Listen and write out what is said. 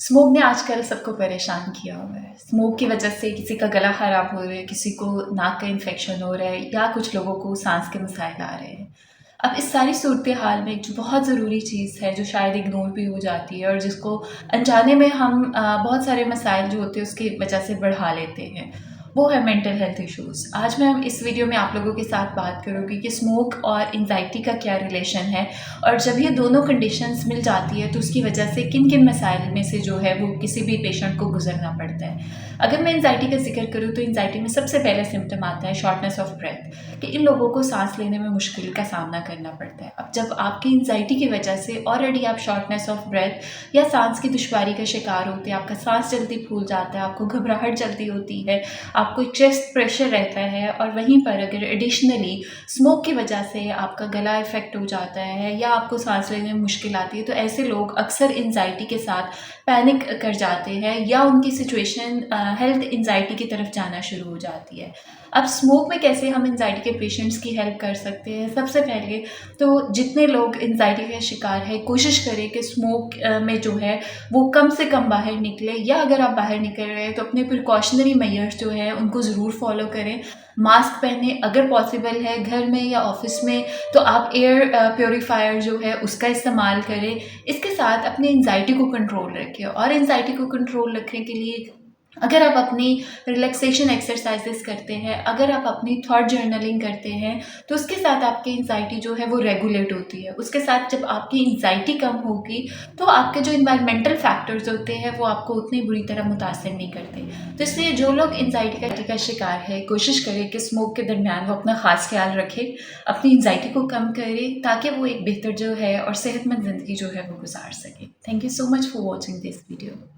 Smoke ने आजकल सबको परेशान किया हुआ है। स्मोक की वजह से किसी का गला ख़राब हो रहा है, किसी को नाक का इन्फेक्शन हो रहा है या कुछ लोगों को सांस के मसाइल आ रहे हैं। अब इस सारी सूरत हाल में एक जो बहुत ज़रूरी चीज़ है जो शायद इग्नोर भी हो जाती है और जिसको अनजाने में हम बहुत सारे मसाइल जो होते हैं उसकी वजह से बढ़ा लेते हैं, वो है मेंटल हेल्थ इश्यूज़। आज मैं इस वीडियो में आप लोगों के साथ बात करूँगी कि स्मोक और एंग्ज़ायटी का क्या रिलेशन है और जब ये दोनों कंडीशंस मिल जाती है तो उसकी वजह से किन किन मसाइल में से जो है वो किसी भी पेशेंट को गुजरना पड़ता है। अगर मैं एंग्ज़ायटी का जिक्र करूँ तो एंग्ज़ायटी में सबसे पहला सिम्टम आता है शॉर्टनेस ऑफ ब्रेथ, कि इन लोगों को सांस लेने में मुश्किल का सामना करना पड़ता है। अब जब आपकी एंग्ज़ायटी की वजह से ऑलरेडी आप शॉर्टनेस ऑफ ब्रेथ या सांस की दुश्वारी का शिकार होते हैं, आपका सांस जल्दी फूल जाता है, आपको घबराहट जल्दी होती है, आपको चेस्ट प्रेशर रहता है और वहीं पर अगर एडिशनली स्मोक की वजह से आपका गला इफ़ेक्ट हो जाता है या आपको सांस लेने में मुश्किल आती है, तो ऐसे लोग अक्सर एंग्ज़ायटी के साथ पैनिक कर जाते हैं या उनकी सिचुएशन हेल्थ एंग्ज़ायटी की तरफ जाना शुरू हो जाती है। अब स्मोक में कैसे हम एंग्ज़ायटी के पेशेंट्स की हेल्प कर सकते हैं? सबसे पहले तो जितने लोग एंग्ज़ायटी का शिकार हैं, कोशिश करें कि स्मोक में जो है वो कम से कम बाहर निकले, या अगर आप बाहर निकल रहे हैं तो अपने प्रिकॉशनरी मेजर्स जो है उनको ज़रूर फॉलो करें। मास्क पहने, अगर पॉसिबल है घर में या ऑफिस में तो आप एयर प्योरीफायर जो है उसका इस्तेमाल करें। इसके साथ अपनी एंग्ज़ायटी को कंट्रोल रखें और एंग्ज़ायटी को कंट्रोल रखने के लिए अगर आप अपनी रिलैक्सेशन एक्सरसाइजेस करते हैं, अगर आप अपनी थॉट जर्नलिंग करते हैं, तो उसके साथ आपकी एंग्ज़ायटी जो है वो रेगुलेट होती है। उसके साथ जब आपकी एंग्ज़ायटी कम होगी तो आपके जो एनवायरमेंटल फैक्टर्स होते हैं वो आपको उतनी बुरी तरह मुतासिर नहीं करते। तो इसलिए जो लोग एंग्ज़ायटी का शिकार है, कोशिश करें कि स्मोक के दरमियान वो अपना ख़ास ख्याल रखें, अपनी एंग्ज़ायटी को कम करें ताकि वो एक बेहतर जो है और सेहतमंद ज़िंदगी जो है वो गुजार सकें। Thank you so much for watching this video.